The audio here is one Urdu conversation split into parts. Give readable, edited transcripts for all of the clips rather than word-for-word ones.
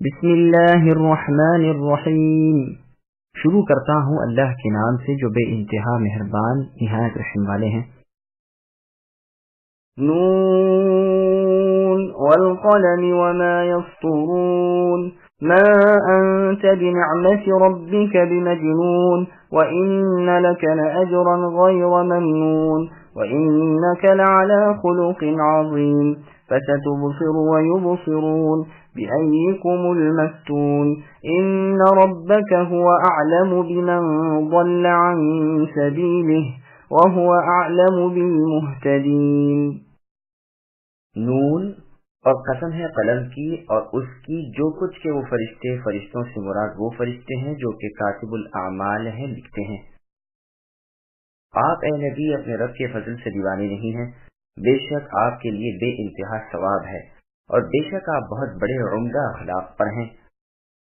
بسم اللہ الرحمن الرحیم۔ شروع کرتا ہوں اللہ کے نام سے جو بے انتہا مہربان نہایت رحم والے ہیں۔ نون والقلم وما يسطرون ما أنت بنعمة ربك بمجنون وإن لك لأجرا غير ممنون وإنك لعلى خلق عظيم فستبصر ويبصرون بأيكم المفتون إن ربك هو أعلم بمن ضل عن سبيله وهو أعلم بالمهتدين۔ نون اور قسم ہے قلم کی اور اس کی جو کچھ کے وہ فرشتوں سے مراد وہ فرشتے ہیں جو کہ کاتب الاعمال ہیں، لکھتے ہیں۔ آپ اے نبی اپنے رب کے فضل سے دیوانے نہیں ہیں، بے شک آپ کے لیے بے انتہا ثواب ہے اور بے شک آپ بہت بڑے عمدہ اخلاق پر ہیں۔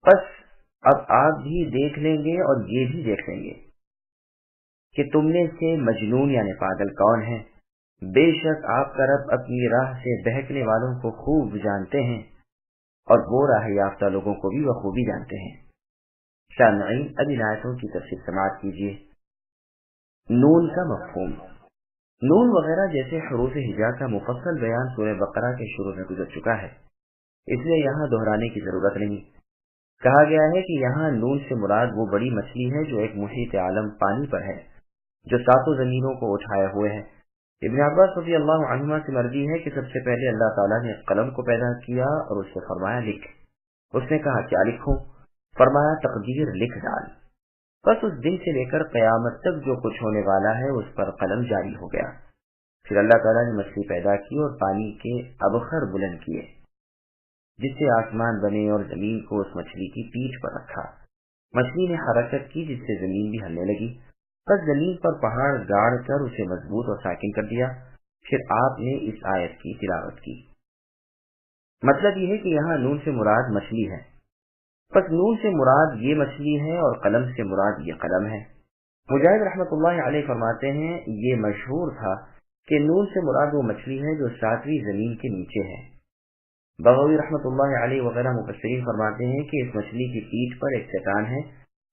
بس اب آپ بھی دیکھ لیں گے اور یہ بھی دیکھ لیں گے کہ تم میں سے مجنون یعنی پاگل کون ہے۔ بے شک آپ کا رب اپنی راہ سے بہکنے والوں کو خوب جانتے ہیں اور وہ راہ یافتہ لوگوں کو بھی بخوبی جانتے ہیں۔ سامعین، اب ان آیتوں کی تفسیر سماعت کیجیے۔ نون کا مفہوم۔ نون وغیرہ جیسے حروف ہجا کا مفصل بیان سورہ بقرہ کے شروع میں گزر چکا ہے، اس لیے یہاں دہرانے کی ضرورت نہیں۔ کہا گیا ہے کہ یہاں نون سے مراد وہ بڑی مچھلی ہے جو ایک محیط عالم پانی پر ہے، جو ساتوں زمینوں کو اٹھائے ہوئے ہے۔ ابن عباس رضی اللہ عنہما سے مروی ہے کہ سب سے پہلے اللہ تعالیٰ نے قلم کو پیدا کیا اور اس سے فرمایا لکھ۔ اس نے کہا کیا لکھوں؟ فرمایا تقدیر لکھ ڈال۔ بس اس دن سے لے کر قیامت تک جو کچھ ہونے والا ہے اس پر قلم جاری ہو گیا۔ پھر اللہ تعالیٰ نے مچھلی پیدا کی اور پانی کے ابخر بلند کیے جس سے آسمان بنے اور زمین کو اس مچھلی کی پیٹھ پر رکھا۔ مچھلی نے حرکت کی جس سے زمین بھی ہلنے لگی، بس زمین پر پہاڑ گاڑ کر اسے مضبوط اور ساکن کر دیا۔ پھر آپ نے اس آیت کی تلاوت کی۔ مطلب یہ ہے کہ یہاں نون سے مراد مچھلی ہے، بس نون سے مراد یہ مچھلی ہے اور قلم سے مراد یہ قلم ہے۔ مجاہد رحمۃ اللہ علیہ فرماتے ہیں یہ مشہور تھا کہ نون سے مراد وہ مچھلی ہے جو ساتویں زمین کے نیچے ہے۔ بغوی رحمۃ اللہ علیہ وغیرہ مفسرین فرماتے ہیں کہ اس مچھلی کی پیٹھ پر ایک چٹان ہے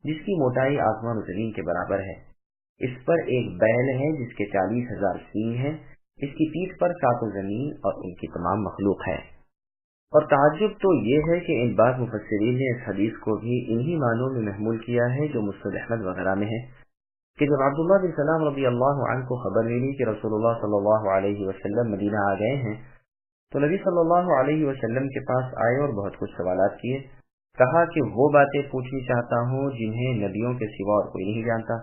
جس کی موٹائی آسمان و زمین کے برابر ہے۔ اس پر ایک بیل ہے جس کے 40,000 سینگ ہیں۔ اس کی پیٹھ پر ساتوں زمین اور ان کی تمام مخلوق ہے۔ اور تعجب تو یہ ہے کہ ان بعض مفسرین نے اس حدیث کو بھی انہی معنوں میں محمول کیا ہے جو مسند احمد وغیرہ میں ہے کہ جب عبداللہ بن سلام رضی اللہ عنہ کو خبر ملی کہ رسول اللہ صلی اللہ علیہ وسلم مدینہ آ گئے ہیں تو نبی صلی اللہ علیہ وسلم کے پاس آئے اور بہت کچھ سوالات کیے۔ کہا کہ وہ باتیں پوچھنی چاہتا ہوں جنہیں نبیوں کے سوا اور کوئی نہیں جانتا۔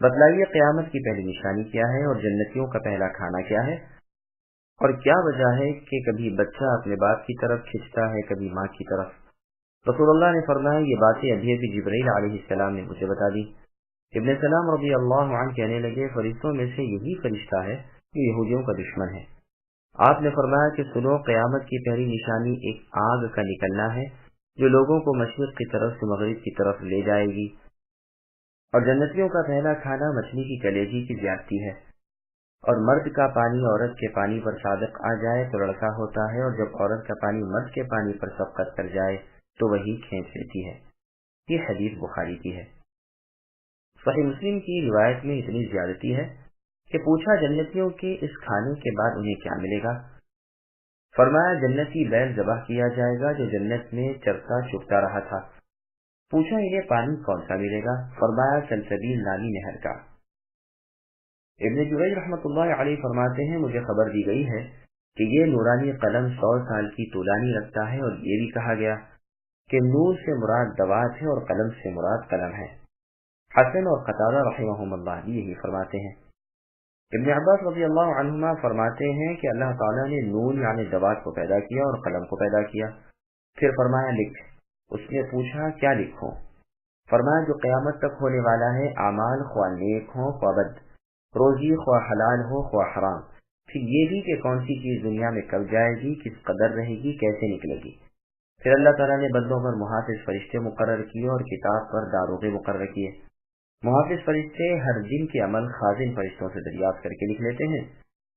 بتلائیے قیامت کی پہلی نشانی کیا ہے اور جنتیوں کا پہلا کھانا کیا ہے، اور کیا وجہ ہے کہ کبھی بچہ اپنے باپ کی طرف کھنچتا ہے کبھی ماں کی طرف۔ رسول اللہ نے فرمایا یہ باتیں ابھی ابھی جبرائیل علیہ السلام نے مجھے بتا دی۔ ابن سلام رضی اللہ عنہ کہنے لگے فرشتوں میں سے یہی فرشتہ ہے جو یہودیوں کا دشمن ہے۔ آپ نے فرمایا کہ سنو، قیامت کی پہلی نشانی ایک آگ کا نکلنا ہے جو لوگوں کو مشرق کی طرف سے مغرب کی طرف لے جائے گی، اور جنتیوں کا پہلا کھانا مچھلی کی کلیجی کی زیادتی ہے۔ اور مرد کا پانی عورت کے پانی پر صادق آ جائے تو لڑکا ہوتا ہے، اور جب عورت کا پانی مرد کے پانی پر سبقت کر جائے تو وہی کھینچ لیتی ہے۔ یہ حدیث بخاری کی ہے۔ صحیح مسلم کی روایت میں اتنی زیادتی ہے کہ پوچھا جنتیوں کے اس کھانے کے بعد انہیں کیا ملے گا؟ فرمایا جنتی بیل ذبح کیا جائے گا جو جنت میں چرتا چگتا رہا تھا۔ پوچھا انہیں پانی کون سا ملے گا؟ فرمایا سلسبیل نامی نہر کا۔ ابن جریج رحمۃ اللہ علیہ فرماتے ہیں مجھے خبر دی گئی ہے کہ یہ نورانی قلم 100 سال کی طولانی رکھتا ہے، اور یہ بھی کہا گیا کہ نور سے مراد دوات ہے اور قلم سے مراد قلم ہے۔ حسن اور قتادہ رحمہم اللہ بھی یہی فرماتے ہیں۔ ابن عباس رضی اللہ عنہما فرماتے ہیں کہ اللہ تعالیٰ نے نون یعنی دوات کو پیدا کیا اور قلم کو پیدا کیا، پھر فرمایا لکھ۔ اس نے پوچھا کیا لکھوں؟ فرمایا جو قیامت تک ہونے والا ہے، اعمال خواہ نیک ہوں خواہ بد، روزی خواہ حلال ہو خواہ حرام، پھر یہ بھی کہ کون سی چیز دنیا میں کب جائے گی، کس قدر رہے گی، کیسے نکلے گی۔ پھر اللہ تعالیٰ نے بندوں پر محافظ فرشتے مقرر کیے اور کتاب پر داروغے مقرر کیے۔ محافظ فرشتے ہر دن کے عمل خازن فرشتوں سے دریافت کر کے لکھ لیتے ہیں۔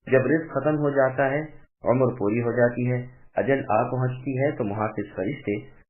جب رزق ختم ہو جاتا ہے، عمر پوری ہو جاتی ہے، اجل آ پہنچتی ہے تو محافظ فرشتے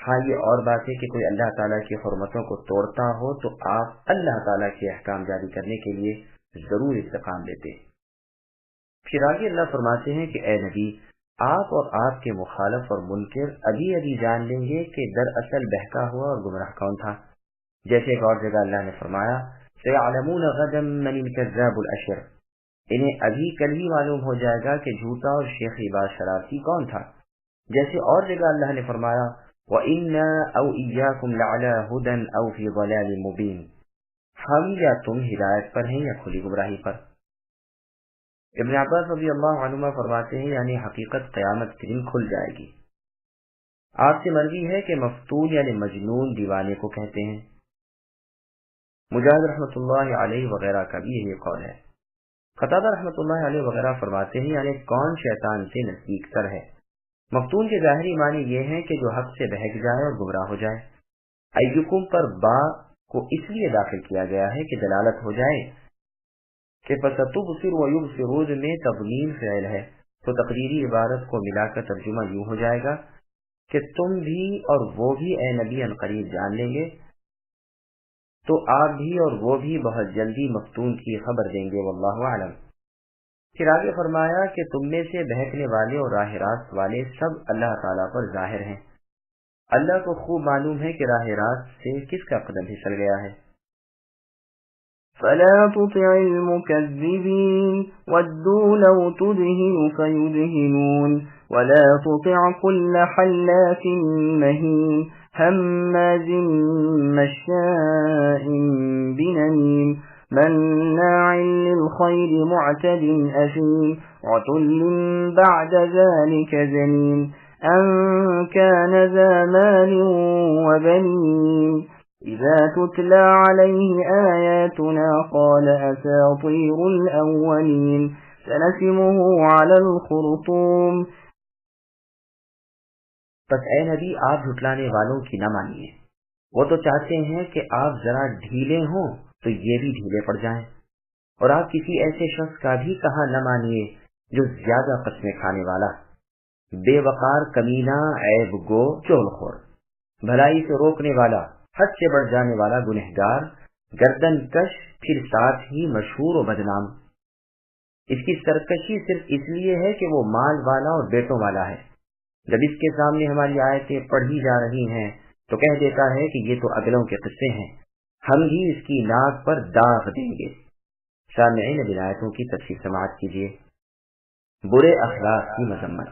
ہاں یہ اور بات ہے کہ کوئی اللہ تعالیٰ کی حرمتوں کو توڑتا ہو تو آپ اللہ تعالیٰ کے احکام جاری کرنے کے لیے ضرور استقام لیتے۔ پھر آگے اللہ فرماتے ہیں کہ اے نبی، آپ اور آپ کے مخالف اور منکر ابھی ابھی جان لیں گے کہ دراصل بہکا ہوا اور گمراہ کون تھا۔ جیسے ایک اور جگہ اللہ نے فرمایا سَيَعْلَمُونَ غَدًا مَنِ الْكَذَّابُ الْأَشِرُ، انہیں ابھی کل ہی معلوم ہو جائے گا کہ جھوٹا اور شیخی باز شرارتی کون تھا۔ جیسے اور جگہ اللہ نے فرمایا وَإِنَّا أَوْ إِيَّاكُمْ لَعَلَىٰ هُدًى أَوْ فِي ضَلَالٍ مُبِينٍ، ہم یا تم ہدایت پر ہیں یا کھلی گمراہی پر۔ ابن عباس رضی اللہ عنہما فرماتے ہیں یعنی حقیقت قیامت کے دن کھل جائے گی۔ آپ سے مروی ہے کہ مفتون یعنی مجنون دیوانے کو کہتے ہیں۔ مجاہد رحمۃ اللہ علیہ وغیرہ کا بھی یہی قول ہے۔ قتادہ رحمۃ اللہ علیہ وغیرہ فرماتے ہیں یعنی کون شیطان سے نزدیک تر ہے۔ مفتون کے ظاہری معنی یہ ہے کہ جو حق سے بہک جائے اور گمراہ ہو جائے۔ ایکم پر با کو اس لیے داخل کیا گیا ہے کہ دلالت ہو جائے کہ فَسَتُبْصِرُ وَيُبْصِرُونَ میں تضمین فعل ہے، تو تقریری عبارت کو ملا کر ترجمہ یوں ہو جائے گا کہ تم بھی اور وہ بھی اے نبی عنقریب جان لیں گے، تو آپ بھی اور وہ بھی بہت جلدی مفتون کی خبر دیں گے، واللہ اعلم۔ پھر آگے فرمایا کہ تم میں سے بہکنے والے اور راہ راست والے سب اللہ تعالیٰ پر ظاہر ہیں۔ اللہ کو خوب معلوم ہے کہ راہ راست سے کس کا قدم پھسل گیا ہے۔ فلا تطع المكذبين ودوا لو تدهن فيدهنون ولا تطع كل حلاف مهين هماز مشاء بنميم مناع للخير معتد أثيم عتل بعد ذلك زنيم أن كان ذا مال وبنين إذا تتلى عليه آياتنا قال أساطير الأولين سنسمه على الخرطوم۔ بس اے نبی آپ جھٹلانے والوں کی نہ مانیے، وہ تو چاہتے ہیں کہ آپ ذرا ڈھیلے ہوں تو یہ بھی ڈھیلے پڑ جائیں، اور آپ کسی ایسے شخص کا بھی کہا نہ مانیے جو زیادہ قسمیں کھانے والا، بے وقار، کمینہ، عیب گو، چغل خور، بھلائی سے روکنے والا، حد سے بڑھ جانے والا، گنہگار، گردن کش، پھر ساتھ ہی مشہور و بدنام۔ اس کی سرکشی صرف اس لیے ہے کہ وہ مال والا اور بیٹوں والا ہے۔ جب اس کے سامنے ہماری آیتیں پڑھی جا رہی ہیں تو کہہ دیتا ہے کہ یہ تو اگلوں کے قصے ہیں، ہم ہی اس کی ناک پر داغ دیں گے۔ سامعین اب آیتوں کی تفسیر سماعت کیجیے۔ برے اخلاق کی مذمت۔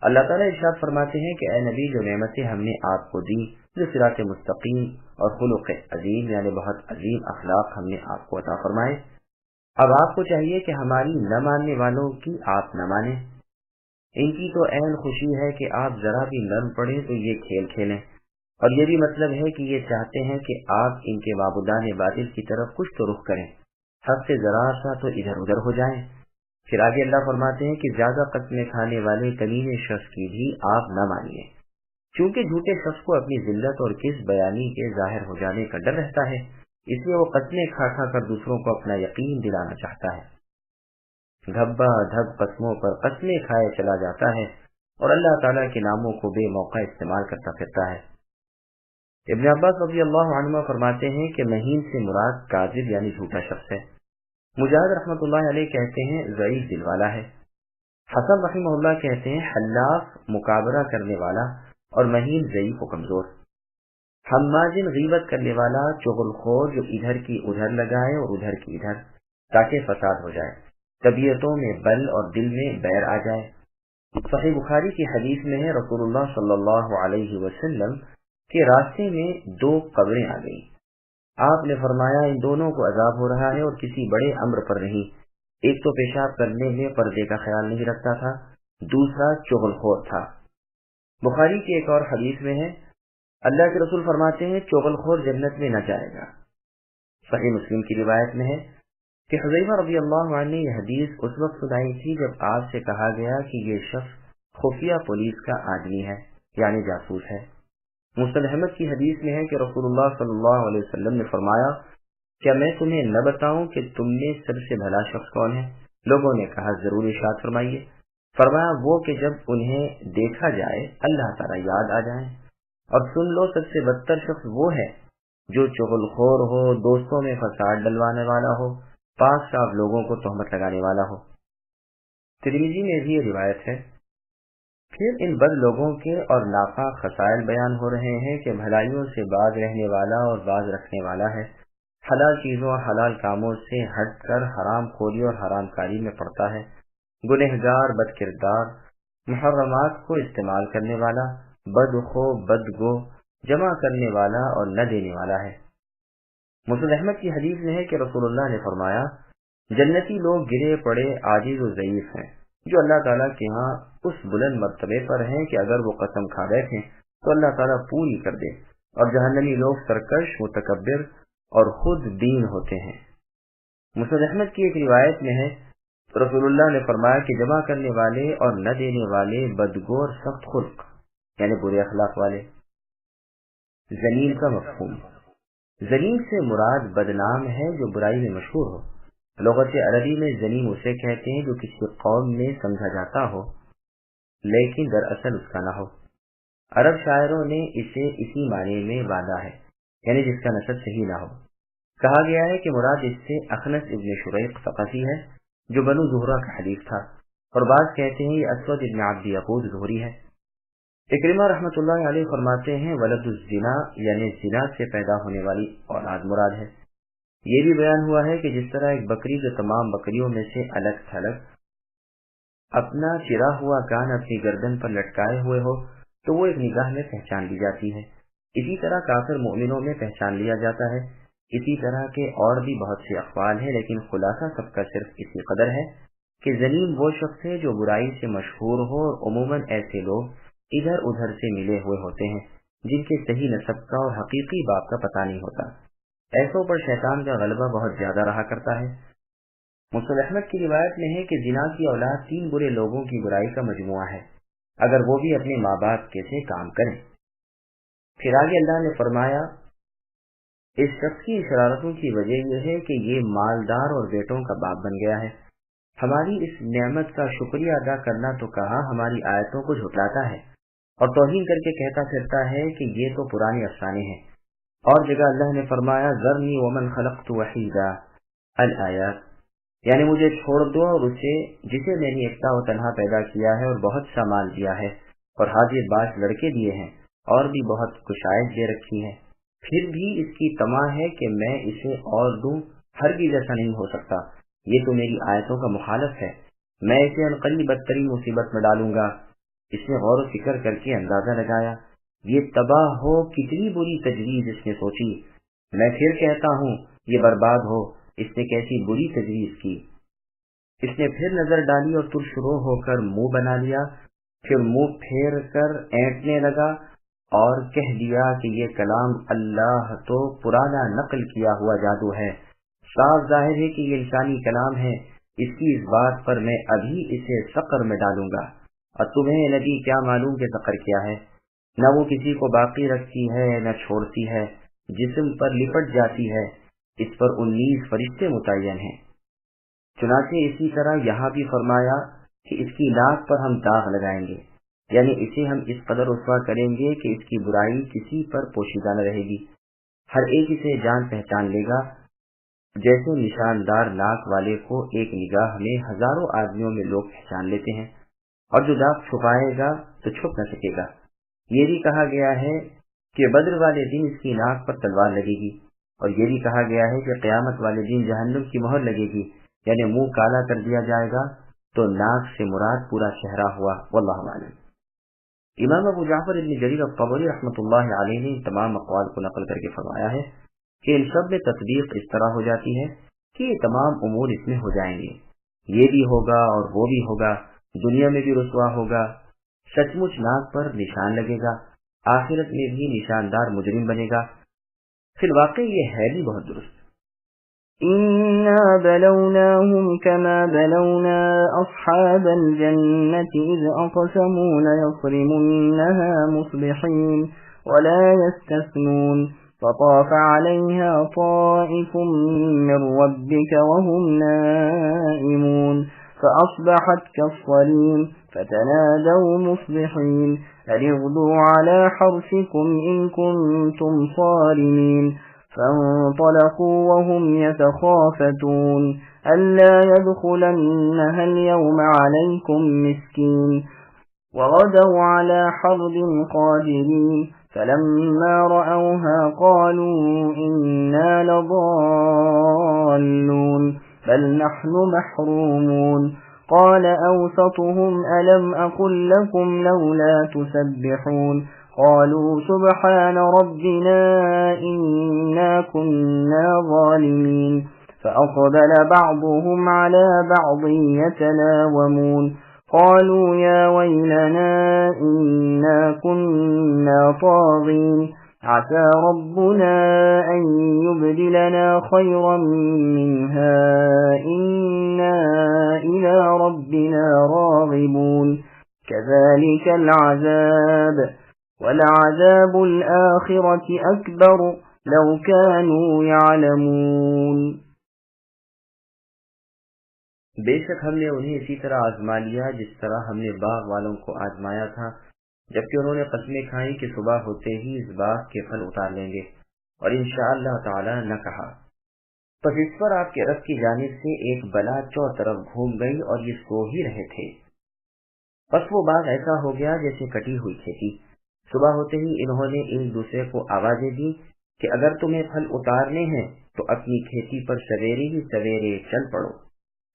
اللہ تعالیٰ ارشاد فرماتے ہیں کہ اے نبی، جو نعمتیں ہم نے آپ کو دی، جو صراط مستقیم اور خلق عظیم یعنی بہت عظیم اخلاق ہم نے آپ کو عطا فرمائے، اب آپ کو چاہیے کہ ہماری نہ ماننے والوں کی آپ نہ مانیں۔ ان کی تو عین خوشی ہے کہ آپ ذرا بھی نرم پڑیں تو یہ کھیل کھیلیں، اور یہ بھی مطلب ہے کہ یہ چاہتے ہیں کہ آپ ان کے معبودان باطل کی طرف کچھ تو رخ کریں، حق سے ذرا سا تو ادھر ادھر ہو جائیں۔ پھر آگے اللہ فرماتے ہیں کہ زیادہ قسمیں کھانے والے کمینے شخص کی بھی آپ نہ مانیے، چونکہ جھوٹے شخص کو اپنی ذلت اور کس بیانی کے ظاہر ہو جانے کا ڈر رہتا ہے، اس لیے وہ قسمیں کھا کھا کر دوسروں کو اپنا یقین دلانا چاہتا ہے۔ دھبا دھب قسموں پر قسمیں کھائے چلا جاتا ہے اور اللہ تعالیٰ کے ناموں کو بے موقع استعمال کرتا پھرتا ہے۔ ابن عباس رضی اللہ عنہ فرماتے ہیں کہ مہین سے مراد کاذب یعنی جھوٹا شخص ہے۔ مجاہد رحمۃ اللہ علیہ کہتے ہیں ضعیف دل والا ہے۔ حسن رحمہ اللہ کہتے ہیں حلاف مکابرہ کرنے والا، اور مہین ضعیف و کمزور۔ حمازن غیبت کرنے والا، چغل خور جو ادھر کی ادھر لگائے اور ادھر کی ادھر تاکہ فساد ہو جائے، طبیعتوں میں بل اور دل میں بیر آ جائے۔ صحیح بخاری کی حدیث میں ہے رسول اللہ صلی اللہ علیہ وسلم کے راستے میں 2 قبریں آ گئیں۔ آپ نے فرمایا ان دونوں کو عذاب ہو رہا ہے اور کسی بڑے امر پر نہیں، ایک تو پیشاب کرنے میں پردے کا خیال نہیں رکھتا تھا، دوسرا چغل خور تھا۔ بخاری کی ایک اور حدیث میں ہے اللہ کے رسول فرماتے ہیں چغل خور جنت میں نہ جائے گا۔ صحیح مسلم کی روایت میں ہے کہ حذیفہ رضی اللہ عنہ نے یہ حدیث اس وقت سنائی تھی جب آپ سے کہا گیا کہ یہ شخص خفیہ پولیس کا آدمی ہے یعنی جاسوس ہے۔ مسند احمد کی حدیث میں ہے کہ رسول اللہ صلی اللہ علیہ وسلم نے فرمایا کیا میں تمہیں نہ بتاؤں کہ تم میں سب سے بھلا شخص کون ہے؟ لوگوں نے کہا ضرور ارشاد فرمائیے۔ فرمایا وہ کہ جب انہیں دیکھا جائے اللہ تعالیٰ یاد آ جائیں اور سن لو سب سے بدتر شخص وہ ہے جو چغل خور ہو، دوستوں میں فساد ڈلوانے والا ہو، پاک صاف لوگوں کو تہمت لگانے والا ہو۔ ترمذی میں بھی یہ روایت ہے۔ پھر ان بد لوگوں کے اور ناپاک خصائل بیان ہو رہے ہیں کہ بھلائیوں سے باز رہنے والا اور باز رکھنے والا ہے، حلال چیزوں اور حلال کاموں سے ہٹ کر حرام خوری اور حرام کاری میں پڑتا ہے، گنہگار، بد کردار، محرمات کو استعمال کرنے والا، بدخو، بدگو، جمع کرنے والا اور نہ دینے والا ہے۔ مسند احمد کی حدیث میں ہے کہ رسول اللہ نے فرمایا، جنتی لوگ گرے پڑے، عاجز و ضعیف ہیں، جو اللہ تعالیٰ کے ہاں اس بلند مرتبے پر ہیں کہ اگر وہ قسم کھا بیٹھیں تو اللہ تعالیٰ پوری کر دے، اور جہنمی لوگ سرکش، متکبر اور خود بین ہوتے ہیں۔ مسند احمد کی ایک روایت میں ہے، رسول اللہ نے فرمایا کہ جمع کرنے والے اور نہ دینے والے، بدگو اور سخت خلق یعنی برے اخلاق والے۔ ذلیل کا مفہوم، ذلیل سے مراد بدنام ہے جو برائی میں مشہور ہو۔ لغت عربی میں ذلیم اسے کہتے ہیں جو کسی قوم میں سمجھا جاتا ہو لیکن دراصل اس کا نہ ہو۔ عرب شاعروں نے اسے اسی معنی میں باندھا ہے، یعنی جس کا نسب صحیح نہ ہو۔ کہا گیا ہے کہ مراد اس سے اخنس ابن شریق ثقفی ہے جو بنو زہرہ کا حلیف تھا، اور بعض کہتے ہیں یہ اسود ابن عبد یقوز ظہری ہے۔ اکرمہ رحمۃ اللہ علیہ فرماتے ہیں ولد الزنا یعنی زنا سے پیدا ہونے والی اولاد مراد ہے۔ یہ بھی بیان ہوا ہے کہ جس طرح ایک بکری جو تمام بکریوں میں سے الگ تھلگ اپنا چرا ہوا کان اپنی گردن پر لٹکائے ہوئے ہو تو وہ ایک نگاہ میں پہچان لی جاتی ہے، اسی طرح کافر مومنوں میں پہچان لیا جاتا ہے۔ اسی طرح کے اور بھی بہت سے اقوال ہیں، لیکن خلاصہ سب کا صرف اسی قدر ہے کہ ذلیم وہ شخص ہے جو برائی سے مشہور ہو، اور عموماً ایسے لوگ ادھر ادھر سے ملے ہوئے ہوتے ہیں جن کے صحیح نسب کا اور حقیقی باپ کا پتہ نہیں ہوتا۔ ایسوں پر شیطان کا غلبہ بہت زیادہ رہا کرتا ہے۔ مسند احمد کی روایت میں ہے کہ زنا کی اولاد 3 برے لوگوں کی برائی کا مجموعہ ہے اگر وہ بھی اپنے ماں باپ کے سے کام کریں۔ پھر آگے اللہ نے فرمایا، اس شخص کی شرارتوں کی وجہ یہ ہے کہ یہ مالدار اور بیٹوں کا باپ بن گیا ہے۔ ہماری اس نعمت کا شکریہ ادا کرنا تو کہا، ہماری آیتوں کو جھٹلاتا ہے اور توہین کر کے کہتا پھرتا ہے کہ یہ تو پرانے افسانے ہیں۔ اور جگہ اللہ نے فرمایا، ذرنی ومن خلقت وحیدا الآیات، یعنی مجھے چھوڑ دو اور اسے جسے میں نے یکتا و تنہا پیدا کیا ہے اور بہت سا مال دیا ہے اور حاضر باش لڑکے دیے ہیں اور بھی بہت کشائش دے رکھی ہے، پھر بھی اس کی طمع ہے کہ میں اسے اور دوں، ہرگز ایسا نہیں ہو سکتا، یہ تو میری آیتوں کا مخالف ہے، میں اسے عنقریب بدترین مصیبت میں ڈالوں گا۔ اس نے غور و فکر کر کے اندازہ لگایا، یہ تباہ ہو، کتنی بری تجویز اس نے سوچی۔ میں پھر کہتا ہوں یہ برباد ہو، اس نے کیسی بری تجویز کی۔ اس نے پھر نظر ڈالی اور ترشرو ہو کر منہ بنا لیا، پھر منہ پھیر کر اینٹنے لگا اور کہہ دیا کہ یہ کلام اللہ تو پرانا نقل کیا ہوا جادو ہے، صاف ظاہر ہے کہ یہ انسانی کلام ہے، اس کی اس بات پر میں ابھی اسے سقر میں ڈالوں گا، اور تمہیں نبی کیا معلوم کہ سقر کیا ہے؟ نہ وہ کسی کو باقی رکھتی ہے نہ چھوڑتی ہے، جسم پر لپٹ جاتی ہے، اس پر 19 فرشتے متعین ہیں۔ چنانچہ اسی طرح یہاں بھی فرمایا کہ اس کی ناک پر ہم داغ لگائیں گے، یعنی اسے ہم اس قدر رسوا کریں گے کہ اس کی برائی کسی پر پوشیدہ نہ رہے گی، ہر ایک اسے جان پہچان لے گا، جیسے نشاندار ناک والے کو ایک نگاہ میں ہزاروں آدمیوں میں لوگ پہچان لیتے ہیں، اور جو داغ چھپائے گا تو چھپ نہ سکے گا۔ یہ بھی کہا گیا ہے کہ بدر والے دن اس کی ناک پر تلوار لگے گی، اور یہ بھی کہا گیا ہے کہ قیامت والے دن جہنم کی مہر لگے گی، یعنی منہ کالا کر دیا جائے گا، تو ناک سے مراد پورا چہرہ ہوا، واللہ اعلم۔ امام ابو جعفر ابن جریر الطبری رحمۃ اللہ علیہ نے تمام اقوال کو نقل کر کے فرمایا ہے کہ ان سب میں تطبیق اس طرح ہو جاتی ہے کہ یہ تمام امور اس میں ہو جائیں گے، یہ بھی ہوگا اور وہ بھی ہوگا، دنیا میں بھی رسوا ہوگا، سچ مچ ناک پر نشان لگے گا، آخرت میں بھی نشاندار مجرم بنے گا۔ فی الواقع یہ ہے بھی بہت درست۔ إنا بلوناهم كما بلونا أصحاب الجنة إذ أقسموا ليصرمنها مصبحين ولا يستثنون فطاف عليها طائف من ربك وهم نائمون فأصبحت كالصريم فتنادوا مصبحين أن اغدوا على حرثكم إن كنتم صارمين فانطلقوا وهم يتخافتون ألا يدخلنها اليوم عليكم مسكين وغدوا على حرد قادرين فلما رأوها قالوا إنا لضالون بل نحن محرومون قال أوسطهم ألم أقل لكم لولا تسبحون قالوا سبحان ربنا إنا كنا ظالمين فأقبل بعضهم على بعض يتلاومون قالوا يا ويلنا إنا كنا طاغين عسى ربنا أن يبدلنا خيرا منها إنا إلى ربنا راغبون كذلك العذاب ولعذاب الآخرة أكبر لو كانوا يعلمون. بے شک ہم نے انہیں اسی طرح آزما لیا جس طرح ہم نے باغ والوں کو آزمایا تھا، جبکہ انہوں نے قسمیں کھائیں کہ صبح ہوتے ہی اس باغ کے پھل اتار لیں گے اور انشاءاللہ تعالی نہ کہا۔ پس اس پر آپ کے رب کی جانب سے ایک بلا چوں طرف گھوم گئی اور یہ سو ہی رہے تھے۔ پس وہ باغ ایسا ہو گیا جیسے کٹی ہوئی کھیتی۔ صبح ہوتے ہی انہوں نے ایک دوسرے کو آوازیں دی کہ اگر تمہیں پھل اتارنے ہیں تو اپنی کھیتی پر سویرے ہی سویرے چل پڑو۔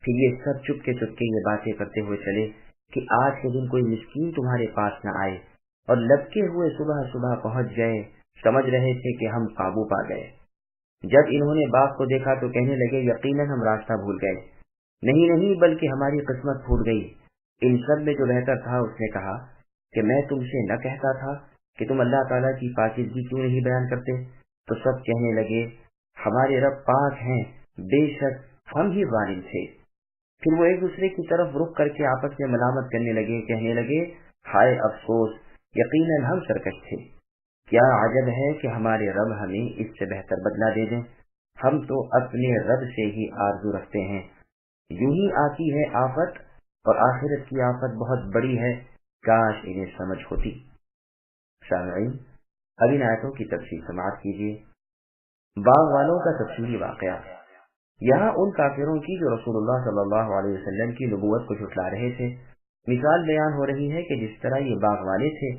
پھر یہ سب چپکے چپکے یہ باتیں کرتے ہوئے چلے کہ آج کے دن کوئی مسکین تمہارے پاس نہ آئے، اور لبکے ہوئے صبح صبح پہنچ گئے، سمجھ رہے تھے کہ ہم قابو پا گئے۔ جب انہوں نے باغ کو دیکھا تو کہنے لگے یقیناً ہم راستہ بھول گئے، نہیں بلکہ ہماری قسمت پھوٹ گئی۔ ان سب میں جو بہتر تھا اس نے کہا کہ میں تم سے نہ کہتا تھا کہ تم اللہ تعالیٰ کی پاکیزگی کیوں نہیں بیان کرتے؟ تو سب کہنے لگے ہمارے رب پاک ہیں، بے شک ہم ہی ظالم تھے۔ پھر وہ ایک دوسرے کی طرف رخ کر کے آپس میں ملامت کرنے لگے، کہنے لگے ہائے افسوس، یقیناً ہم سرکش تھے۔ کیا عجب ہے کہ ہمارے رب ہمیں اس سے بہتر بدلہ دے دیں، ہم تو اپنے رب سے ہی آرزو رکھتے ہیں۔ یوں ہی آتی ہے آفت، اور آخرت کی آفت بہت بڑی ہے، کاش انہیں سمجھ ہوتی۔ سامعین، اب ان آیتوں کی تفصیل سماعت کیجیے۔ باغ والوں کا تفصیلی واقعہ۔ یہاں ان کافروں کی جو رسول اللہ صلی اللہ علیہ وسلم کی نبوت کو جھٹلا رہے تھے، مثال بیان ہو رہی ہے کہ جس طرح یہ باغ والے تھے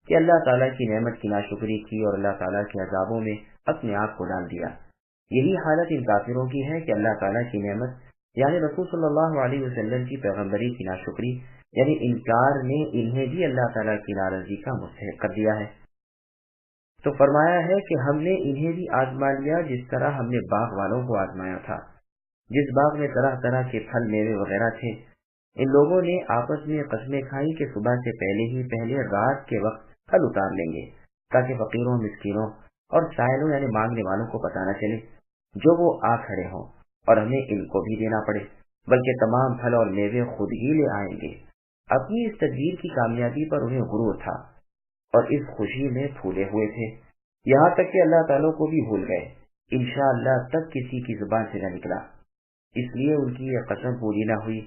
کہ اللہ تعالیٰ کی نعمت کی ناشکری کی اور اللہ تعالیٰ کے عذابوں میں اپنے آپ کو ڈال دیا، یہی حالت ان کافروں کی ہے کہ اللہ تعالیٰ کی نعمت یعنی رسول صلی اللہ علیہ وسلم کی پیغمبری کی ناشکری یعنی انکار نے انہیں بھی اللہ تعالیٰ کی ناراضی کا مستحق کر دیا ہے۔ تو فرمایا ہے کہ ہم نے انہیں بھی آزما لیا جس طرح ہم نے باغ والوں کو آزمایا تھا، جس باغ میں طرح طرح کے پھل میوے وغیرہ تھے۔ ان لوگوں نے آپس میں قسمیں کھائی کہ صبح سے پہلے رات کے وقت پھل اتار لیں گے تاکہ فقیروں، مسکینوں اور سائلوں یعنی مانگنے والوں کو پتہ نہ چلے جو وہ آ کھڑے ہوں اور ہمیں ان کو بھی دینا پڑے، بلکہ تمام پھل اور میوے خود ہی لے آئیں گے۔ اپنی اس تدبیر کی کامیابی پر انہیں غرور تھا اور اس خوشی میں پھولے ہوئے تھے، یہاں تک کہ اللہ تعالیٰ کو بھی بھول گئے، انشاءاللہ تک کسی کی زبان سے نہ نکلا۔ اس لیے ان کی یہ قسم پوری نہ ہوئی۔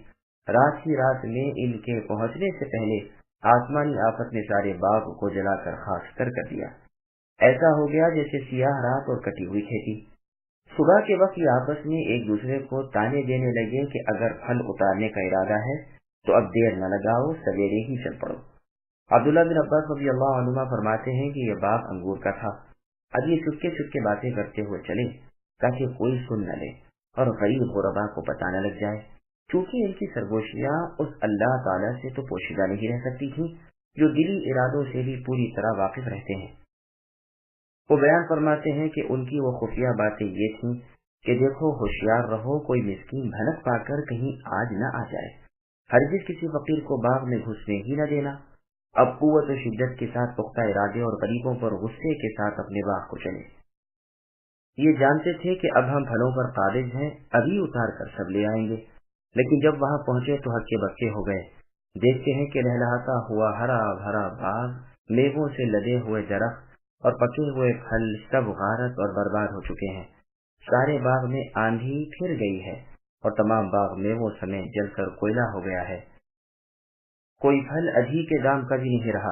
رات ہی رات میں ان کے پہنچنے سے پہلے آسمانی آفت نے سارے باغ کو جلا کر خاکستر کر دیا، ایسا ہو گیا جیسے سیاہ رات اور کٹی ہوئی کھیتی۔ صبح کے وقت یہ آپس میں ایک دوسرے کو تانے دینے لگے کہ اگر پھل اتارنے کا ارادہ ہے تو اب دیر نہ لگاؤ، سویرے ہی چل پڑو۔ عبداللہ بن عباس رضی اللہ عنہما فرماتے ہیں کہ یہ باغ انگور کا تھا۔ اب یہ چپکے چپکے باتیں کرتے ہوئے چلے تاکہ کوئی سن نہ لے اور غریب غربا کو پتہ نہ لگ جائے، کیونکہ ان کی سرگوشیاں اس اللہ تعالیٰ سے تو پوشیدہ نہیں رہ سکتی تھیں جو دلی ارادوں سے بھی پوری طرح واقف رہتے ہیں۔ وہ بیان فرماتے ہیں کہ ان کی وہ خفیہ باتیں یہ تھیں کہ دیکھو ہوشیار رہو، کوئی مسکین بھنک پا کر کہیں آج نہ آ جائے، ہرگز کسی فقیر کو باغ میں گھسنے ہی نہ دینا۔ اب قوت و شدت کے ساتھ پختہ ارادے اور غریبوں پر غصے کے ساتھ اپنے باغ کو چلے۔ یہ جانتے تھے کہ اب ہم پھلوں پر قابض ہیں، ابھی اتار کر سب لے آئیں گے، لیکن جب وہاں پہنچے تو ہکے بکے ہو گئے۔ دیکھتے ہیں کہ لہلہاتا ہوا ہرا بھرا باغ، میووں سے لدے ہوئے درخت اور پکے ہوئے پھل سب غارت اور برباد ہو چکے ہیں۔ سارے باغ میں آندھی پھر گئی ہے اور تمام باغ میووں سمیت جل کر کوئلہ ہو گیا ہے، کوئی پھل ادھی کے دام کا بھی نہیں رہا،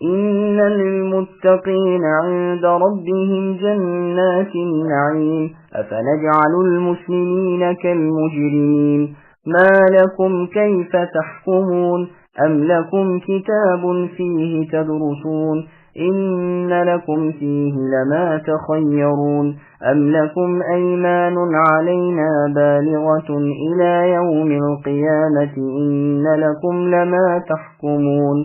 إن للمتقين عند ربهم جنات النعيم أفنجعل المسلمين كالمجرمين ما لكم كيف تحكمون أم لكم كتاب فيه تدرسون إن لكم فيه لما تخيرون أم لكم أيمان علينا بالغة إلى يوم القيامة إن لكم لما تحكمون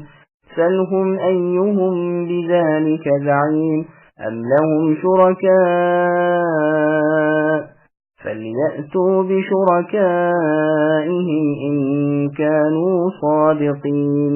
سلهم أيهم بذلك زعيم أم لهم شركاء فليأتوا بشركائهم إن كانوا صادقين۔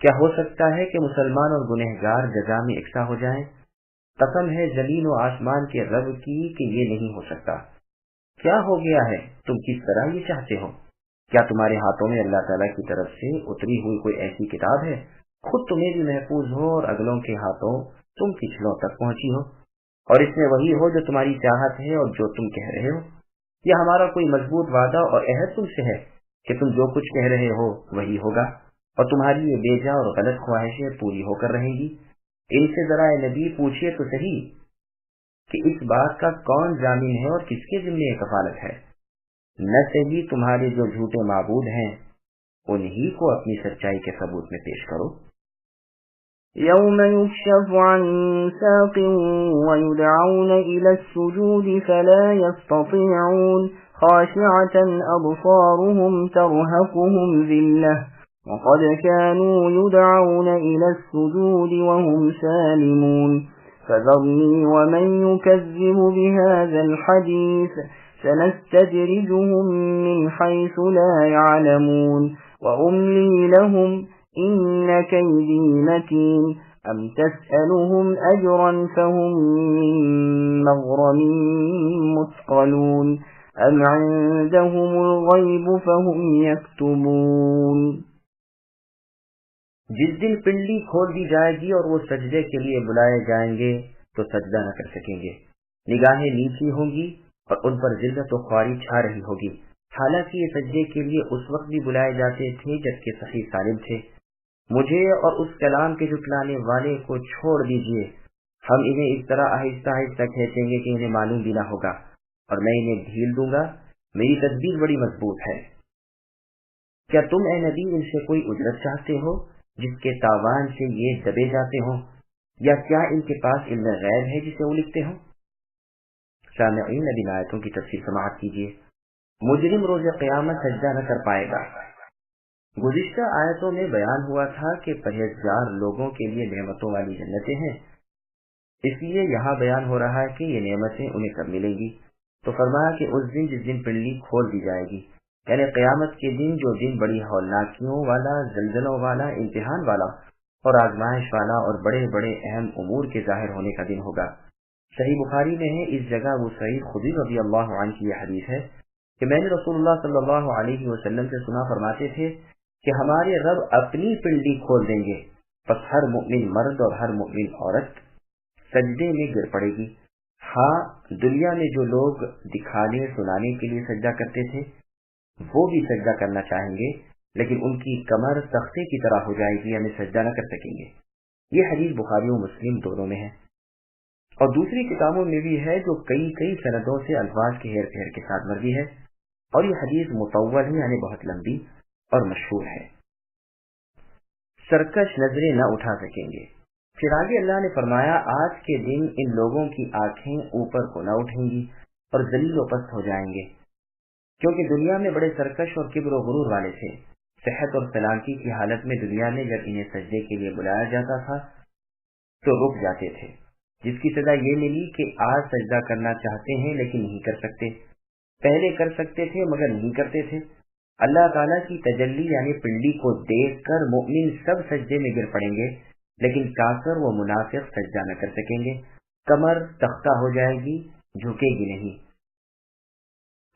کیا ہو سکتا ہے کہ مسلمان اور گنہگار جزا میں یکساں ہو جائیں؟ قسم ہے زمین و آسمان کے رب کی کہ یہ نہیں ہو سکتا۔ کیا ہو گیا ہے، تم کس طرح یہ چاہتے ہو؟ کیا تمہارے ہاتھوں میں اللہ تعالیٰ کی طرف سے اتری ہوئی کوئی ایسی کتاب ہے، خود تمہیں بھی محفوظ ہو اور اگلوں کے ہاتھوں تم پچھلوں تک پہنچی ہو، اور اس میں وہی ہو جو تمہاری چاہت ہے اور جو تم کہہ رہے ہو؟ یہ ہمارا کوئی مضبوط وعدہ اور عہد تم سے ہے کہ تم جو کچھ کہہ رہے ہو وہی ہوگا، اور تمہاری یہ بے جا اور غلط خواہشیں پوری ہو کر رہیں گی۔ ان سے ذرا اے نبی پوچھئے تو صحیح کہ اس بات کا کون ضامن ہے اور کس کے ذمے کفالت ہے؟ نہ صحیح تمہارے جو جھوٹے معبود ہیں انہی کو اپنی سچائی کے ثبوت میں پیش کرو۔ يوم يكشف عن ساق ويدعون إلى السجود فلا يستطيعون خاشعة أبصارهم ترهقهم ذلة وقد كانوا يدعون إلى السجود وهم سالمون فذرني ومن يكذب بهذا الحديث سنستدرجهم من حيث لا يعلمون وأملي لهم إن كيدي متين أم تسألهم أجرا فهم من مغرم مثقلون أم عندهم الغيب فهم يكتبون۔ جس دن پنڈلی کھول دی جائے گی اور وہ سجدے کے لیے بلائے جائیں گے تو سجدہ نہ کر سکیں گے، نگاہیں نیچی ہوں گی اور ان پر ذلت و خواری چھا رہی ہوگی، حالانکہ یہ سجدے کے لیے اس وقت بھی بلائے جاتے تھے جبکہ صحیح سالم تھے۔ مجھے اور اس کلام کے جھٹلانے والے کو چھوڑ دیجئے، ہم انہیں اس طرح آہستہ آہستہ کھینچیں گے کہ انہیں معلوم بھی نہ ہوگا، اور میں انہیں ڈھیل دوں گا، میری تدبیر بڑی مضبوط ہے۔ کیا تم اے نبی ان سے کوئی اجرت چاہتے ہو جس کے تاوان سے یہ دبے جاتے ہوں، یا کیا ان کے پاس علم غیب ہے جسے وہ لکھتے ہوں؟ سامعین، اب ان آیتوں کی تفسیر سماعت کیجیے۔ مجرم روز قیامت سجدہ نہ کر پائے گا۔ گزشتہ آیتوں میں بیان ہوا تھا کہ پرہیزگار لوگوں کے لیے نعمتوں والی جنتیں ہیں، اس لیے یہاں بیان ہو رہا ہے کہ یہ نعمتیں انہیں کب ملیں گی، تو فرمایا کہ اس دن جس دن پنڈلی کھول دی جائے گی، یعنی قیامت کے دن، جو دن بڑی ہولناکیوں والا، زلزلوں والا، امتحان والا اور آزمائش والا اور بڑے بڑے اہم امور کے ظاہر ہونے کا دن ہوگا۔ صحیح بخاری میں ہے، اس جگہ ابو سعید خدری رضی اللہ عنہ کی یہ حدیث ہے کہ میں نے رسول اللہ صلی اللہ علیہ وسلم سے سنا، فرماتے تھے کہ ہمارے رب اپنی پنڈلی کھول دیں گے، پس ہر مؤمن مرد اور ہر مؤمن عورت سجدے میں گر پڑے گی۔ ہاں، دنیا میں جو لوگ دکھانے سنانے کے لیے سجدہ کرتے تھے وہ بھی سجدہ کرنا چاہیں گے، لیکن ان کی کمر تختے کی طرح ہو جائے گی، یعنی سجدہ نہ کر سکیں گے۔ یہ حدیث بخاری و مسلم دونوں میں ہے، اور دوسری کتابوں میں بھی ہے جو کئی سندوں سے الفاظ کے ہیر پھیر کے ساتھ مروی ہے، اور یہ حدیث مطول ہے، یعنی بہت لمبی اور مشہور ہے۔ سرکش نظریں نہ اٹھا سکیں گے۔ پھر آگے اللہ نے فرمایا، آج کے دن ان لوگوں کی آنکھیں اوپر کو نہ اٹھیں گی اور ذلیل و پست ہو جائیں گے، کیونکہ دنیا میں بڑے سرکش اور کبر و غرور والے تھے۔ صحت اور سلامتی کی حالت میں دنیا میں جب انہیں سجدے کے لیے بلایا جاتا تھا تو رک جاتے تھے، جس کی سزا یہ ملی کہ آج سجدہ کرنا چاہتے ہیں لیکن نہیں کر سکتے، پہلے کر سکتے تھے مگر نہیں کرتے تھے۔ اللہ تعالیٰ کی تجلی یعنی پنڈلی کو دیکھ کر مومن سب سجدے میں گر پڑیں گے، لیکن کافر و منافق سجدہ نہ کر سکیں گے، کمر تختہ ہو جائے گی، جھکے گی نہیں،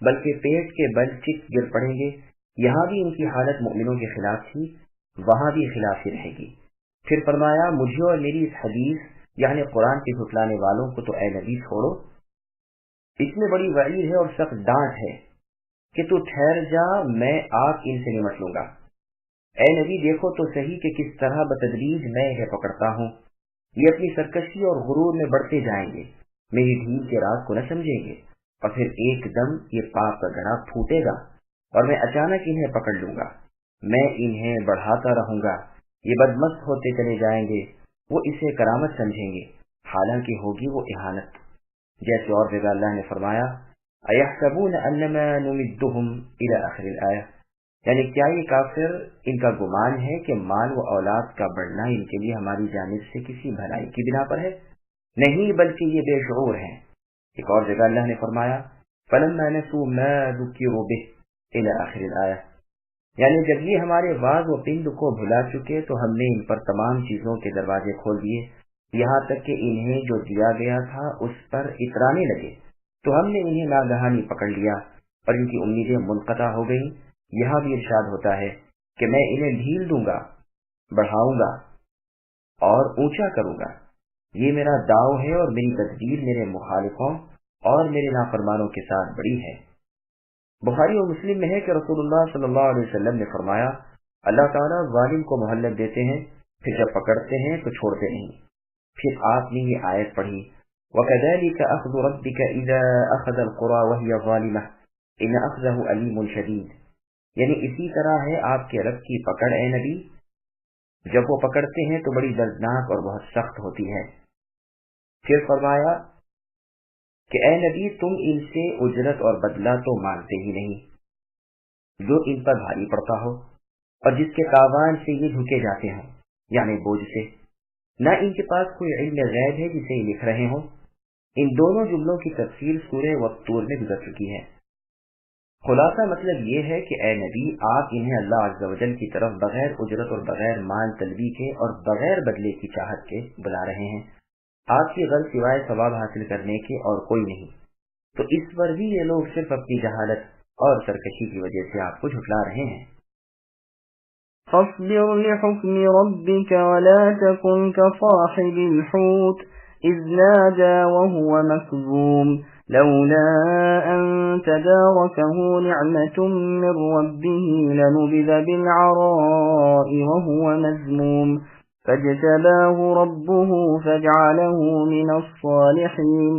بلکہ پیٹ کے بل چک گر پڑیں گے۔ یہاں بھی ان کی حالت مومنوں کے خلاف تھی، وہاں بھی خلاف ہی رہے گی۔ پھر فرمایا، مجھے اور میری اس حدیث یعنی قرآن کے جھٹلانے والوں کو تو اے نبی چھوڑو، اس میں بڑی وعید ہے اور سخت ڈانٹ ہے کہ تو ٹھہر جا، میں آپ ان سے نمٹ لوں گا۔ اے نبی دیکھو تو صحیح کہ کس طرح بتدریج میں انہیں پکڑتا ہوں، یہ اپنی سرکشی اور غرور میں بڑھتے جائیں گے، میری ڈھیل کے راز کو نہ سمجھیں گے، اور پھر ایک دم یہ پاپ کا گڑھا پھوٹے گا اور میں اچانک انہیں پکڑ لوں گا، میں انہیں بڑھاتا رہوں گا، یہ بدمست ہوتے چلے جائیں گے، وہ اسے کرامت سمجھیں گے، حالانکہ ہوگی وہ اہانت۔ جیسے اور جگہ اللہ نے فرمایا، اَيَحْسَبُونَ أَنَّمَا نُمِدُّهُمْ إِلَى آخِرِ الْآيَةِ، یعنی کیا یہ کافر ان کا گمان ہے کہ مال و اولاد کا بڑھنا ان کے لیے ہماری جانب سے کسی بھلائی کی بنا پر ہے؟ نہیں، بلکہ یہ بے شعور ہیں۔ ایک اور جگہ اللہ نے فرمایا، فَلَمَّا نَسُوا مَا ذُكِّرُوا بِهِ إِلَى آخِرِ الْآيَةِ، یعنی جب یہ ہمارے واز و پند کو بھلا چکے تو ہم نے ان پر تمام چیزوں کے دروازے کھول دیے، یہاں تک کہ انہیں جو دیا گیا تھا اس پر اترانے لگے تو ہم نے انہیں ناگہانی پکڑ لیا اور ان کی امیدیں منقطع ہو گئیں۔ یہاں بھی ارشاد ہوتا ہے کہ میں انہیں ڈھیل دوں گا، بڑھاؤں گا اور اونچا کروں گا، یہ میرا داؤ ہے اور میری تدبیر میرے مخالفوں اور میرے نافرمانوں کے ساتھ بڑی ہے۔ بخاری اور مسلم میں ہے کہ رسول اللہ صلی اللہ علیہ وسلم نے فرمایا، اللہ تعالیٰ ظالم کو مہلت دیتے ہیں، پھر جب پکڑتے ہیں تو چھوڑتے نہیں۔ پھر آپ نے یہ آیت پڑھی، وَكَذَلِكَ أَخْذُ رَبِّكَ إِذَا أَخَذَ الْقُرَى وَهِيَ ظَالِمَةٌ إِنَّ أَخْذَهُ أَلِيمٌ شَدِيدٌ، یعنی اسی طرح ہے آپ کے رب کی پکڑ اے نبی، جب وہ پکڑتے ہیں تو بڑی دردناک اور بہت سخت ہوتی ہے۔ پھر فرمایا کہ اے نبی تم ان سے اجرت اور بدلہ تو مانگتے ہی نہیں، جو ان پر بھاری پڑتا ہو اور جس کے تاوان سے یہ جھکے جاتے ہوں، یعنی بوجھ سے، نہ ان کے پاس کوئی علم غیب ہے جسے یہ لکھ رہے ہوں۔ ان دونوں جملوں کی تفصیل سورہ والطور میں گزر چکی ہے۔ خلاصہ مطلب یہ ہے کہ اے نبی آپ انہیں اللہ عز و جل کی طرف بغیر اجرت اور بغیر مان طلبی کے اور بغیر بدلے کی چاہت کے بلا رہے ہیں، آپ کی غرض سوائے ثواب حاصل کرنے کے اور کوئی نہیں، تو اس پر بھی یہ لوگ صرف اپنی جہالت اور سرکشی کی وجہ سے آپ کو جھٹلا رہے ہیں۔ فاصبر لحكم ربك ولا تكن كصاحب الحوت إذ نادى وهو مكظوم لولا أن تداركه نعمة من ربه لنبذ بالعراء وهو مذموم فاجتباه ربه فجعله من الصالحين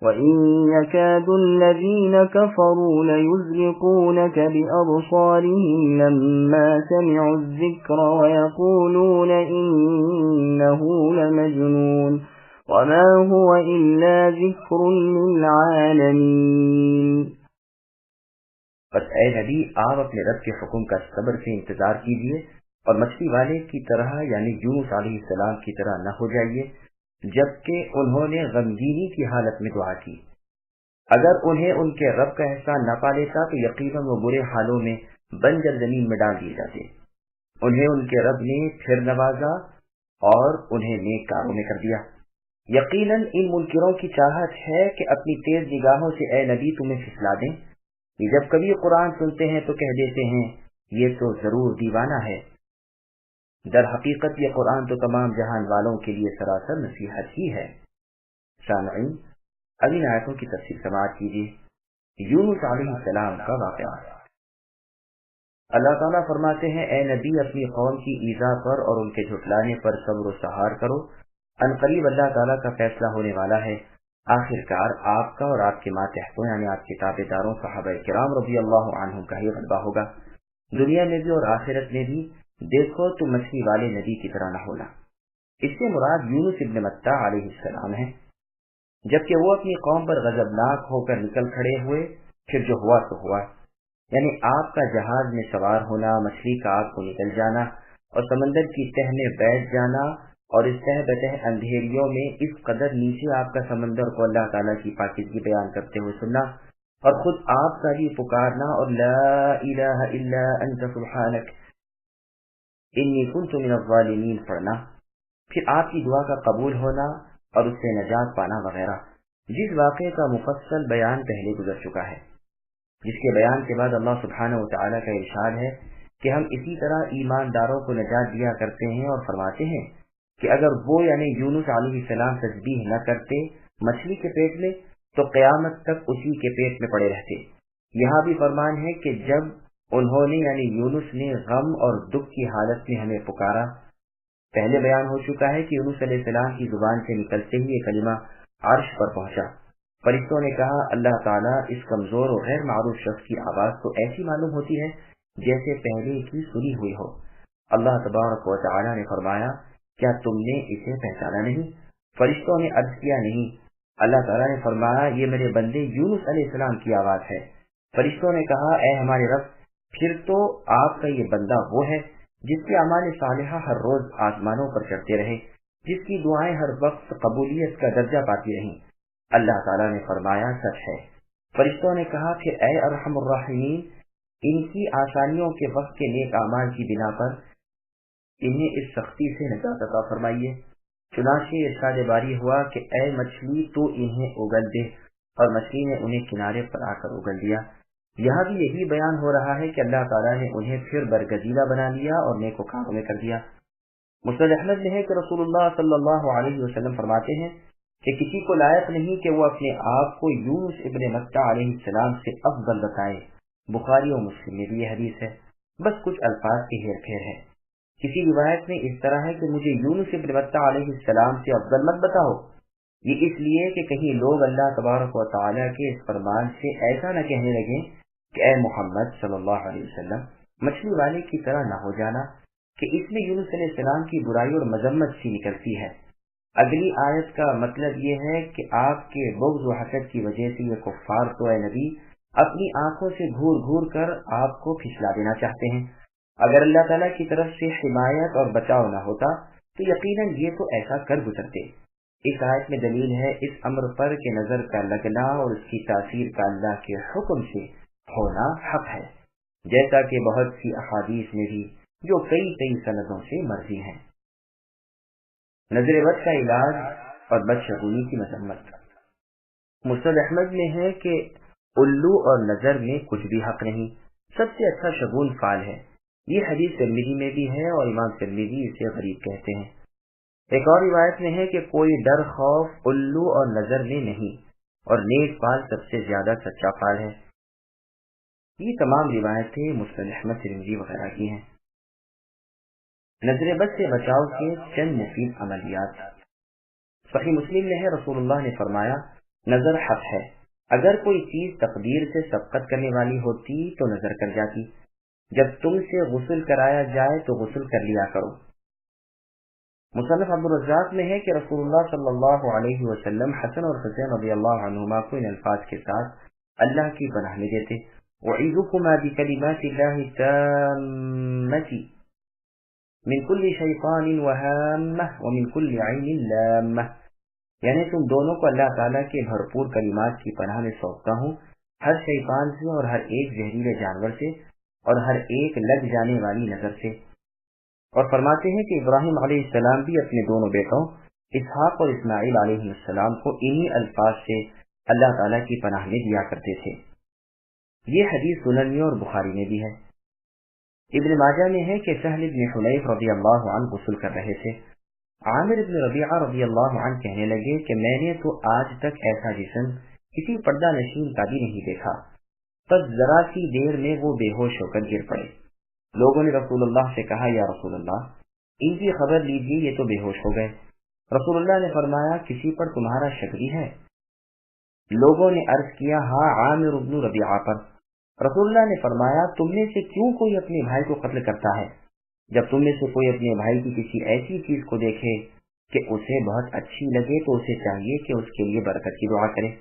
وإن يكاد الذين كفروا ليزلقونك بأبصارهم لما سمعوا الذكر ويقولون إنه لمجنون وما هو إلا ذكر للعالمين۔ بس اے نبی آپ اپنے رب کے حکم کا صبر سے انتظار کیجیے اور مچھلی والے کی طرح یعنی یونس علیہ السلام کی طرح نہ ہو جائیے جبکہ انہوں نے غمگینی کی حالت میں دعا کی۔ اگر انہیں ان کے رب کا احسان نہ پا لیتا تو یقیناً وہ برے حالوں میں بنجر زمین میں ڈال دیے جاتے۔ انہیں ان کے رب نے پھر نوازا اور انہیں نیک کاروں میں کر دیا۔ یقیناً ان منکروں کی چاہت ہے کہ اپنی تیز نگاہوں سے اے نبی تمہیں پھسلا دیں، یہ جب کبھی قرآن سنتے ہیں تو کہہ دیتے ہیں یہ تو ضرور دیوانہ ہے، در حقیقت یہ قرآن تو تمام جہان والوں کے لیے سراسر نصیحت ہی ہے۔ سامعین اب ان آیتوں کی تفسیر سماعت کیجیے۔ یونس علیہ السلام کا واقعہ۔ اللہ تعالیٰ فرماتے ہیں اے نبی اپنی قوم کی ایذا پر اور ان کے جھٹلانے پر صبر و سہار کرو، ان قریب اللہ تعالیٰ کا فیصلہ ہونے والا ہے، آخر کار آپ کا اور آپ کے ماتحتوں یعنی آپ کے تابع داروں صحابہ کرام رضی اللہ عنہم کا ہی غلبہ ہوگا، دنیا میں بھی اور آخرت میں بھی۔ دیکھو تو مچھلی والے نبی کی طرح نہ ہونا۔ اس سے مراد یونس ابن متہ علیہ السلام ہے۔ جبکہ وہ اپنی قوم پر غضبناک ہو کر نکل کھڑے ہوئے، پھر جو ہوا تو ہوا، یعنی آپ کا جہاز میں سوار ہونا، مچھلی کا آپ کو نکل جانا اور سمندر کی تہ میں بیٹھ جانا اور اس تہ بتہ اندھیریوں میں اس قدر نیچے آپ کا سمندر کو اللہ تعالیٰ کی پاکیزگی بیان کرتے ہوئے سننا اور خود آپ کا بھی پکارنا اور لا الہ الا انت سبحانک انی کنت من الظالمین پڑھنا، پھر آپ کی دعا کا قبول ہونا اور اس سے نجات پانا وغیرہ، جس واقعے کا مفصل بیان پہلے گزر چکا ہے، جس کے بیان کے بعد اللہ سبحانہ وتعالی کا ارشاد ہے کہ ہم اسی طرح ایمانداروں کو نجات دیا کرتے ہیں اور فرماتے ہیں کہ اگر وہ یعنی یونس علیہ السلام تسبیح نہ کرتے مچھلی کے پیٹ میں تو قیامت تک اسی کے پیٹ میں پڑے رہتے۔ یہاں بھی فرمان ہے کہ جب انہوں نے یعنی یونس نے غم اور دکھ کی حالت میں ہمیں پکارا، پہلے بیان ہو چکا ہے کہ یونس علیہ السلام کی زبان سے نکلتے ہی یہ کلمہ عرش پر پہنچا۔ فرشتوں نے کہا اللہ تعالیٰ اس کمزور اور غیر معروف شخص کی آواز تو ایسی معلوم ہوتی ہے جیسے پہلے کی سنی ہوئی ہو۔ اللہ تبارک و تعالیٰ نے فرمایا کیا تم نے اسے پہچانا نہیں؟ فرشتوں نے عرض کیا نہیں۔ اللہ تعالیٰ نے فرمایا یہ میرے بندے یونس علیہ السلام کی آواز ہے۔ فرشتوں نے کہا اے ہمارے رب پھر تو آپ کا یہ بندہ وہ ہے جس کے اعمال صالحہ ہر روز آسمانوں پر چڑھتے رہے، جس کی دعائیں ہر وقت قبولیت کا درجہ پاتی رہیں۔ اللہ تعالیٰ نے فرمایا سچ ہے۔ فرشتوں نے کہا کہ اے ارحم الراحمین ان کی آسانیوں کے وقت کے نیک اعمال کی بنا پر انہیں اس سختی سے نجات عطا فرمائیے۔ چنانچہ ارشاد باری ہوا کہ اے مچھلی تو انہیں اگل دے، اور مچھلی نے انہیں کنارے پر آ کر اگل دیا۔ یہاں بھی یہی بیان ہو رہا ہے کہ اللہ تعالیٰ نے انہیں پھر برگزیدہ بنا لیا اور نیکوکاروں میں کر دیا۔ مسند احمد میں ہے کہ رسول اللہ صلی اللہ علیہ وسلم فرماتے ہیں کہ کسی کو لائق نہیں کہ وہ اپنے آپ کو یونس ابن متى علیہ السلام سے افضل بتائے۔ بخاری اور مسلم میں بھی یہ حدیث ہے، بس کچھ الفاظ کی ہیر پھیر ہے۔ کسی روایت میں اس طرح ہے کہ مجھے یونس ابن متى علیہ السلام سے افضل مت بتاؤ، یہ اس لیے کہ کہیں لوگ اللہ تبارک و تعالیٰ کے اس فرمان سے ایسا نہ کہنے لگیں کہ اے محمد صلی اللہ علیہ وسلم مچھلی والے کی طرح نہ ہو جانا، کہ اس میں یونس علیہ السلام کی برائی اور مذمت سی نکلتی ہے۔ اگلی آیت کا مطلب یہ ہے کہ آپ کے بغض و حسد کی وجہ سے یہ کفار تو اے نبی اپنی آنکھوں سے گھور گھور کر آپ کو پھسلا دینا چاہتے ہیں۔ اگر اللہ تعالیٰ کی طرف سے حمایت اور بچاؤ نہ ہوتا تو یقیناً یہ تو ایسا کر گزرتے۔ اس آیت میں دلیل ہے اس امر پر کہ نظر کا لگنا اور اس کی تاثیر کا اللہ کے حکم سے ہونا حق ہے، جیسا کہ بہت سی احادیث میں بھی جو کئی سندوں سے مرضی ہیں۔ نظر بد کا علاج اور بدشگونی کی مذمت۔ مسند احمد میں ہے کہ الو اور نظر میں کچھ بھی حق نہیں، سب سے اچھا شگون فال ہے۔ یہ حدیث ترمذی میں بھی ہے اور امام ترمذی اسے غریب کہتے ہیں۔ ایک اور روایت میں ہے کہ کوئی ڈر خوف الو اور نظر میں نہیں، اور نیک فال سب سے زیادہ سچا فال ہے۔ یہ تمام روایتیں مسند احمد ترمذی وغیرہ کی ہیں۔ نظر بد سے بچاؤ کے چند مفید عملیات۔ صحیح مسلم میں ہے رسول اللہ نے فرمایا نظر حق ہے، اگر کوئی چیز تقدیر سے سبقت کرنے والی ہوتی تو نظر کر جاتی، جب تم سے غسل کرایا جائے تو غسل کر لیا کرو۔ مصنف عبدالرزاق میں ہے کہ رسول اللہ صلی اللہ علیہ وسلم حسن اور حسین رضی اللہ عنہما کو ان الفاظ کے ساتھ اللہ کی پناہ میں دیتے، اعیذکما بکلمات اللہ التامۃ من کل شیطان وہامہ ومن کل عین لامہ، یعنی تم دونوں کو اللہ تعالیٰ کے بھرپور کلمات کی پناہ میں سونپتا ہوں، ہر شیطان سے اور ہر ایک زہریلے جانور سے اور ہر ایک لگ جانے والی نظر سے۔ اور فرماتے ہیں کہ ابراہیم علیہ السلام بھی اپنے دونوں بیٹوں اسحاق اور اسماعیل علیہ السلام کو انہی الفاظ سے اللہ تعالیٰ کی پناہ میں دیا کرتے تھے۔ یہ حدیث سنن میں اور بخاری میں بھی ہے۔ ابن ماجہ میں ہے کہ سہل بن حنیف رضی اللہ عنہ غسل کر رہے تھے، عامر بن ربیعہ رضی اللہ عنہ کہنے لگے کہ میں نے تو آج تک ایسا جسم کسی پردہ نشین کا بھی نہیں دیکھا، بس ذرا سی دیر میں وہ بے ہوش ہو کر گر پڑے۔ لوگوں نے رسول اللہ سے کہا یا رسول اللہ ان کی خبر لیجیے، یہ تو بے ہوش ہو گئے۔ رسول اللہ نے فرمایا کسی پر تمہارا شک بھی ہے؟ لوگوں نے عرض کیا ہاں عامر بن ربیعہ پر۔ رسول اللہ نے فرمایا تم میں سے کیوں کوئی اپنے بھائی کو قتل کرتا ہے؟ جب تم میں سے کوئی اپنے بھائی کی کسی ایسی چیز کو دیکھے کہ اسے بہت اچھی لگے تو اسے چاہیے کہ اس کے لیے برکت کی دعا کرے۔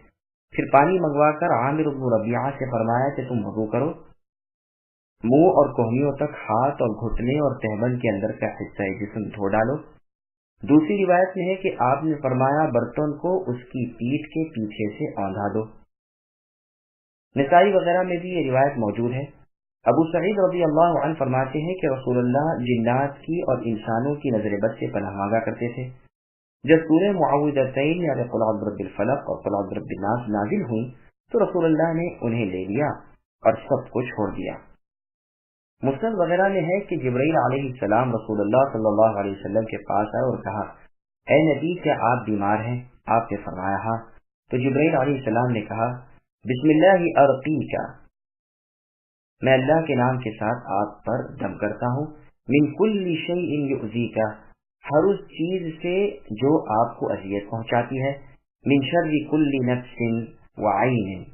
پھر پانی منگوا کر عامر بن ربیعہ سے فرمایا کہ تم وضو کرو، منہ اور کوہنیوں تک ہاتھ اور گھٹنے اور تہبند کے اندر کا حصہ جسم دھو ڈالو۔ دوسری روایت میں ہے کہ آپ نے فرمایا برتن کو اس کی پیٹھ کے پیچھے سے اوندھا دو۔ نسائی وغیرہ میں بھی یہ روایت موجود ہے۔ ابو سعید رضی اللہ عنہ فرماتے ہیں کہ رسول اللہ جنات کی اور انسانوں کی نظر بد سے پناہ مانگا کرتے تھے۔ جب سورہ معوذتین یعنی قل اعوذ برب الفلق اور قل اعوذ برب الناس نازل ہوئی تو رسول اللہ نے انہیں لے لیا اور سب کو چھوڑ دیا۔ مسند وغیرہ میں ہے کہ جبرائیل علیہ السلام رسول اللہ صلی اللہ علیہ وسلم کے پاس آئے اور کہا اے نبی کیا آپ بیمار ہیں؟ آپ نے فرمایا ہاں۔ تو جبرائیل علیہ السلام نے کہا بسم اللہ ارقیک، میں اللہ کے نام کے ساتھ آپ پر دم کرتا ہوں، من کل شیء یؤذیک، ہر اس چیز سے جو آپ کو اذیت پہنچاتی ہے، من شر کل نفس وعین،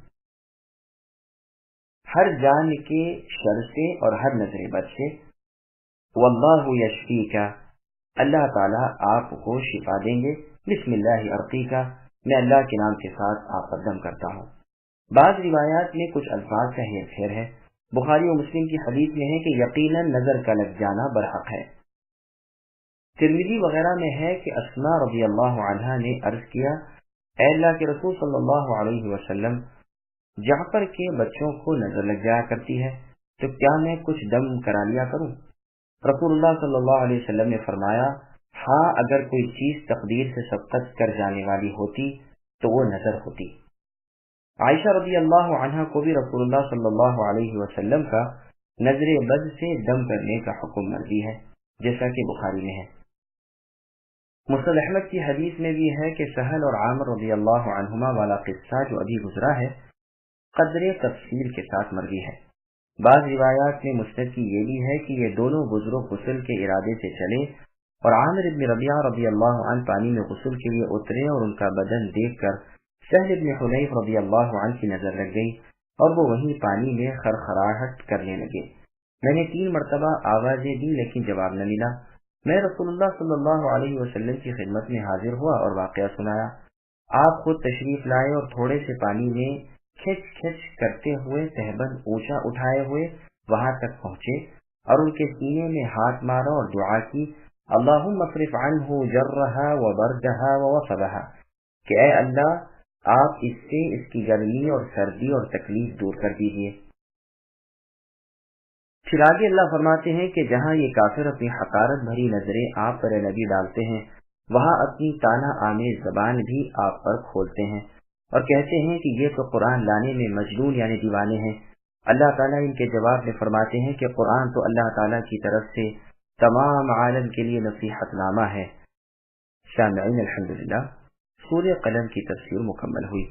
ہر جان کے شر سے اور ہر نظر بد سے، واللہ یشفیک، اللہ تعالیٰ آپ کو شفا دیں گے، بسم اللہ ارقیک، میں اللہ کے نام کے ساتھ آپ پر دم کرتا ہوں۔ بعض روایات میں کچھ الفاظ کا ہیر پھیر ہے۔ بخاری و مسلم کی حدیث میں ہے کہ یقیناً نظر کا لگ جانا برحق ہے۔ ترمذی وغیرہ میں ہے کہ اسماء رضی اللہ عنہا نے عرض کیا اے اللہ کے رسول صلی اللہ علیہ وسلم جعفر کے بچوں کو نظر لگ جایا کرتی ہے تو کیا میں کچھ دم کرا لیا کروں؟ رسول اللہ صلی اللہ علیہ وسلم نے فرمایا ہاں، اگر کوئی چیز تقدیر سے سبقت کر جانے والی ہوتی تو وہ نظر ہوتی۔ عائشہ رضی اللہ عنہا کو بھی رسول اللہ صلی اللہ علیہ وسلم کا نظر بد سے دم کرنے کا حکم مروی ہے، جیسا کہ بخاری میں ہے۔ مسند احمد کی حدیث میں بھی ہے کہ سہل اور عامر رضی اللہ عنہما والا قصہ جو ابھی گزرا ہے قدر تفصیل کے ساتھ مروی ہے۔ بعض روایات میں مسند کی یہ بھی ہے کہ یہ دونوں بزرگ غسل کے ارادے سے چلے اور عامر ابن ربیعہ رضی اللہ عنہ پانی میں غسل کے لیے اترے اور ان کا بدن دیکھ کر سہل ابن حنیف رضی اللہ عنہ کی نظر لگ گئی اور وہ وہیں پانی میں خرخراہٹ کرنے لگے۔ میں نے 3 مرتبہ آوازیں دی لیکن جواب نہ ملا۔ میں رسول اللہ صلی اللہ علیہ وسلم کی خدمت میں حاضر ہوا اور واقعہ سنایا۔ آپ خود تشریف لائے اور تھوڑے سے پانی میں کھچ کھچ کرتے ہوئے تہبند اونچا اٹھائے ہوئے وہاں تک پہنچے اور ان کے سینے میں ہاتھ مارا اور دعا کی، اللہم اصرف عنہ جرہا وبردہا ووصبہا، کہ اے اللہ آپ اس سے اس کی گرمی اور سردی اور تکلیف دور کر دیجیے۔ پھر آگے اللہ فرماتے ہیں کہ جہاں یہ کافر اپنی حقارت بھری نظریں آپ پر نبی ڈالتے ہیں، وہاں اپنی طعنہ آمیز زبان بھی آپ پر کھولتے ہیں اور کہتے ہیں کہ یہ تو قرآن لانے میں مجنون یعنی دیوانے ہیں۔ اللہ تعالیٰ ان کے جواب میں فرماتے ہیں کہ قرآن تو اللہ تعالیٰ کی طرف سے تمام عالم کے لیے نصیحت نامہ ہے۔ سامعین الحمدللہ، سورہ قلم کی تفسیر مکمل ہوئی۔